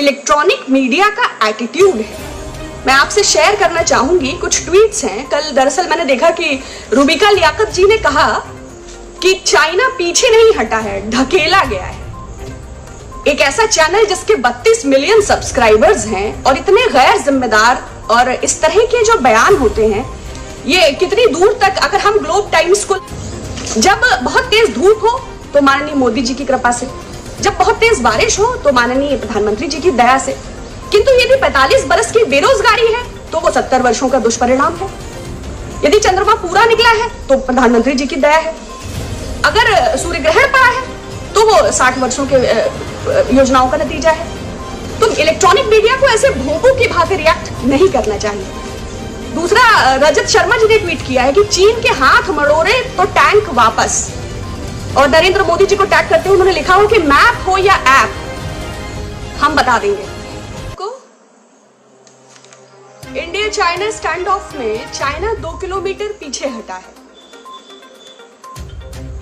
Electronic media का attitude है। मैं आपसे शेयर करना चाहूंगी, कुछ ट्वीट्स हैं। कल दरअसल मैंने देखा कि रूबिका लियाकत जी ने कहा कि चाइना पीछे नहीं हटा है, ढकेला गया है। एक ऐसा चैनल जिसके 32 मिलियन सब्सक्राइबर्स हैं और इतने गैर जिम्मेदार और इस तरह के जो बयान होते हैं, ये कितनी दूर तक, अगर हम ग्लोब टाइम्स को, जब बहुत तेज धूप हो तो माननीय मोदी जी की कृपा से, जब बहुत तेज बारिश हो तो माननीय प्रधानमंत्री जी की दया से, किंतु यदि 45 बरस की बेरोजगारी है तो वो 70 वर्षों का दुष्परिणाम है। यदि चंद्रमा पूरा निकला है तो प्रधानमंत्री जी की दया है। अगर सूर्य ग्रहण पड़ा है तो वो 60 वर्षों के योजनाओं का नतीजा है। तो इलेक्ट्रॉनिक मीडिया को ऐसे भोंपू की भांति रिएक्ट नहीं करना चाहिए। दूसरा, रजत शर्मा जी ने ट्वीट किया है कि चीन के हाथ मरोड़े तो टैंक वापस, और नरेंद्र मोदी जी को टैग करते हुए उन्होंने लिखा हो कि मैप हो या ऐप, हम बता देंगे। इंडिया चाइना स्टैंड ऑफ में चाइना 2 किलोमीटर पीछे हटा है।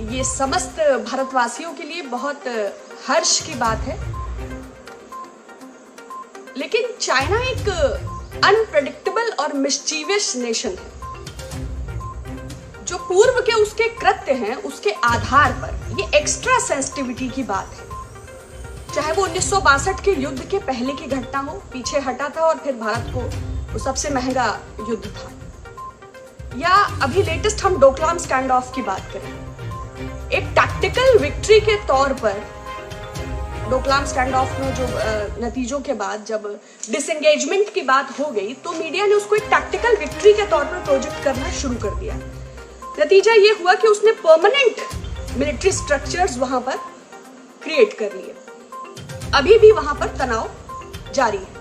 ये समस्त भारतवासियों के लिए बहुत हर्ष की बात है, लेकिन चाइना एक अनप्रेडिक्टेबल और मिस्चीवियस नेशन है। जो पूर्व के उसके कृत्य हैं, उसके आधार पर ये एक्स्ट्रा सेंसिटिविटी की बात है। चाहे वो 1962 के युद्ध के पहले की घटना हो, पीछे हटा था और फिर भारत को वो सबसे महंगा युद्ध था, या अभी लेटेस्ट हम डोकलाम स्टैंड ऑफ की बात करें। एक टैक्टिकल विक्ट्री के तौर पर डोकलाम स्टैंड ऑफ में जो नतीजों के बाद जब डिसएंगेजमेंट की बात हो गई तो मीडिया ने उसको एक टैक्टिकल विक्ट्री के तौर पर प्रोजेक्ट करना शुरू कर दिया। नतीजा ये हुआ कि उसने परमानेंट मिलिट्री स्ट्रक्चर्स वहां पर क्रिएट कर लिए। अभी भी वहां पर तनाव जारी है।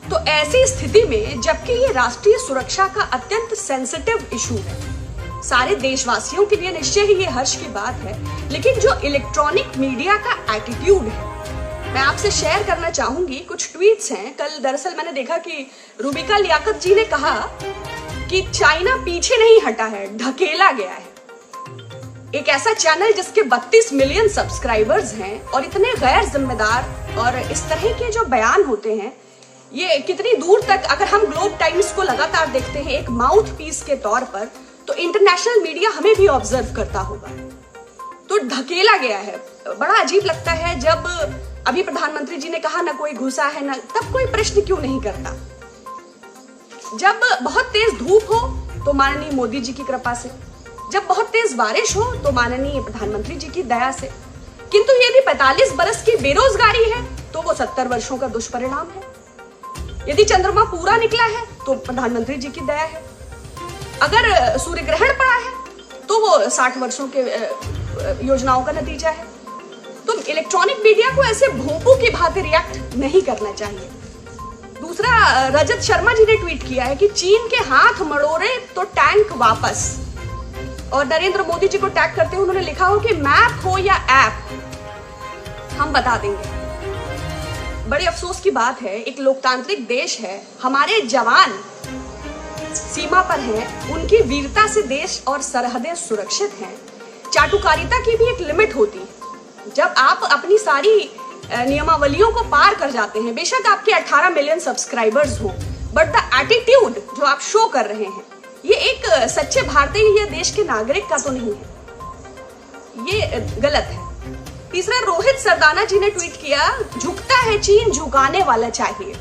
तो ऐसी स्थिति में, जबकि ये राष्ट्रीय सुरक्षा का अत्यंत सेंसिटिव इशू है, सारे देशवासियों के लिए निश्चय ही ये हर्ष की बात है, लेकिन जो इलेक्ट्रॉनिक मीडिया का एटीट्यूड है, मैं आपसे शेयर करना चाहूंगी। कुछ ट्वीट्स हैं। कल दरअसल मैंने देखा कि रूबिका लियाकत जी ने कहा कि चाइना पीछे नहीं हटा है, ढकेला गया है। एक ऐसा चैनल जिसके 32 मिलियन सब्सक्राइबर्स हैं और इतने गैर जिम्मेदार और इस तरह के जो बयान होते हैं, ये कितनी दूर तक, अगर हम ग्लोब टाइम्स को लगातार देखते हैं एक माउथ पीस के तौर पर, तो इंटरनेशनल मीडिया हमें भी ऑब्जर्व करता होगा। तो ढकेला गया है। बड़ा अजीब लगता है जब अभी प्रधानमंत्री जी ने कहा ना कोई घुसा है ना, तब कोई प्रश्न क्यों नहीं करता। जब बहुत तेज धूप हो तो माननीय मोदी जी की कृपा से, जब बहुत तेज बारिश हो तो माननीय प्रधानमंत्री जी की दया से, किंतु यदि 45 बरस की बेरोजगारी है तो वो 70 वर्षों का दुष्परिणाम है। यदि चंद्रमा पूरा निकला है तो प्रधानमंत्री जी की दया है। अगर सूर्य ग्रहण पड़ा है तो वो 60 वर्षों के योजनाओं का नतीजा है। तो इलेक्ट्रॉनिक मीडिया को ऐसे भोंपू की भांति रिएक्ट नहीं करना चाहिए। दूसरा, रजत शर्मा जी ने ट्वीट किया है कि चीन के हाथ मरोड़े तो टैंक वापस, और नरेंद्र मोदी जी को टैग करते हुए उन्होंने लिखा हो कि मैप हो या ऐप, हम बता देंगे। बड़े अफसोस की बात है, एक लोकतांत्रिक देश है, हमारे जवान सीमा पर हैं, उनकी वीरता से देश और सरहदें सुरक्षित हैं। चाटुकारिता की भी एक लिमिट होती है। जब आप अपनी सारी नियमावलियों को पार कर जाते हैं, बेशक आपके 18 मिलियन सब्सक्राइबर्स हो, बट द एटीट्यूड जो आप शो कर रहे हैं, ये एक सच्चे भारतीय या देश के नागरिक का तो नहीं है, ये गलत है। तीसरा, रोहित सरदाना जी ने ट्वीट किया, झुकता है चीन, झुकाने वाला चाहिए।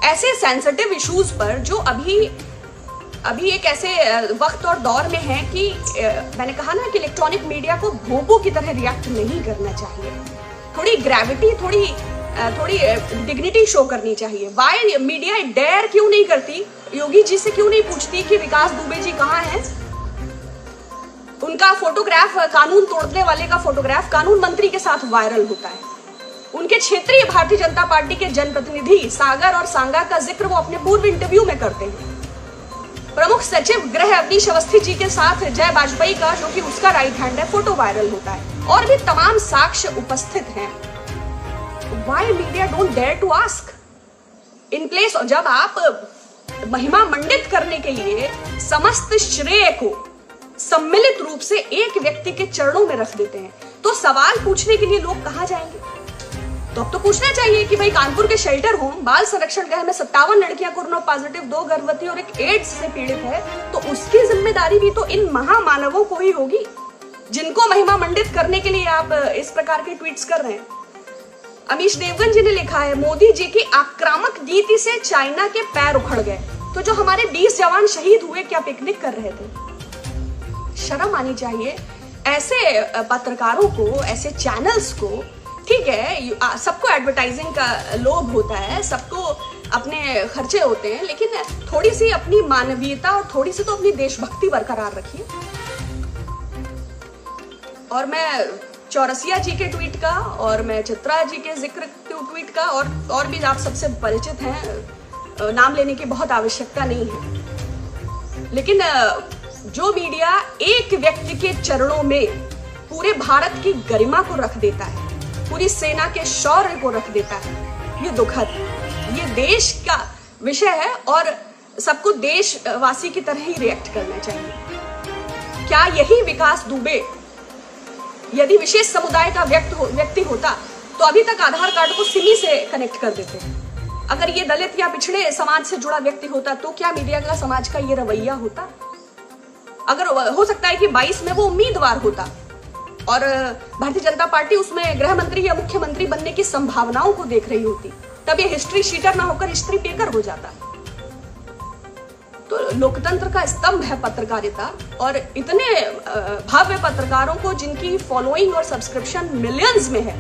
ऐसे सेंसिटिव इश्यूज पर जो अभी एक ऐसे वक्त और दौर में है कि मैंने कहा ना कि इलेक्ट्रॉनिक मीडिया को भोंपू की तरह रिएक्ट नहीं करना चाहिए। थोड़ी ग्रेविटी, थोड़ी डिग्निटी शो करनी चाहिए। वाई मीडिया डेयर क्यों नहीं करती, योगी जी से क्यों नहीं पूछती कि विकास दुबे जी कहाँ हैं? उनका फोटोग्राफ, कानून तोड़ने वाले का फोटोग्राफ कानून मंत्री के साथ वायरल होता है। उनके क्षेत्रीय भारतीय जनता पार्टी के जनप्रतिनिधि सागर और सांगा का जिक्र वो अपने पूर्व इंटरव्यू में करते हैं। प्रमुख सचिव गृह अवनीश अवस्थी जी के साथ जय वाजपेयी का, जो कि उसका राइट हैंड है, फोटो वायरल होता है, और भी तमाम साक्ष्य उपस्थित हैं। Why media don't dare to ask? In place, जब आप महिमा मंडित करने के लिए समस्त श्रेय को सम्मिलित रूप से एक व्यक्ति के चरणों में रख देते हैं, तो सवाल पूछने के लिए लोग कहां जाएंगे? तो अब तो पूछना चाहिए कि भाई कानपुर के शेल्टर होम बाल संरक्षण गृह में 57 लड़कियां कोरोना पॉजिटिव, 2 गर्भवती और एक एड्स से पीड़ित है, तो उसकी जिम्मेदारी भी तो इन महामानवों को ही होगी जिनको महिमा मंडित करने के लिए आप इस प्रकार के ट्वीट्स कर रहे हैं। अमीश देवगन जी ने लिखा है, मोदी जी की आक्रामक नीति से चाइना के पैर उखड़ गए। तो जो हमारे 20 जवान शहीद हुए क्या पिकनिक कर रहे थे? शर्म आनी चाहिए ऐसे पत्रकारों को, ऐसे चैनल्स को। ठीक है, सबको एडवर्टाइजिंग का लोभ होता है, सबको अपने खर्चे होते हैं, लेकिन थोड़ी सी अपनी मानवीयता और थोड़ी सी तो अपनी देशभक्ति बरकरार रखिए। और मैं चौरसिया जी के ट्वीट का और मैं चित्रा जी के जिक्र ट्वीट का और भी आप सबसे परिचित हैं, नाम लेने की बहुत आवश्यकता नहीं है। लेकिन जो मीडिया एक व्यक्ति के चरणों में पूरे भारत की गरिमा को रख देता है, पूरी सेना के शौर्य को रख देता है, ये दुखद है। ये देश का विषय है और सबको देशवासी की तरह ही रिएक्ट करना चाहिए। क्या यही विकास दुबे यदि विशेष समुदाय का व्यक्ति होता तो अभी तक आधार कार्ड को सिमी से कनेक्ट कर देते? अगर ये दलित या पिछड़े समाज से जुड़ा व्यक्ति होता तो क्या मीडिया का समाज का ये रवैया होता? अगर हो सकता है कि 22 में वो उम्मीदवार होता और भारतीय जनता पार्टी उसमें गृह मंत्री या मुख्यमंत्री बनने की संभावनाओं को देख रही होती, तब ये हिस्ट्री शीटर ना होकर हिस्ट्री पेकर हो जाता। तो लोकतंत्र का स्तंभ है पत्रकारिता, और इतने भव्य पत्रकारों को जिनकी फॉलोइंग और सब्सक्रिप्शन मिलियंस में है,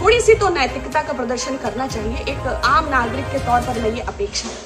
थोड़ी सी तो नैतिकता का प्रदर्शन करना चाहिए। एक आम नागरिक के तौर पर मैं ये अपेक्षा है।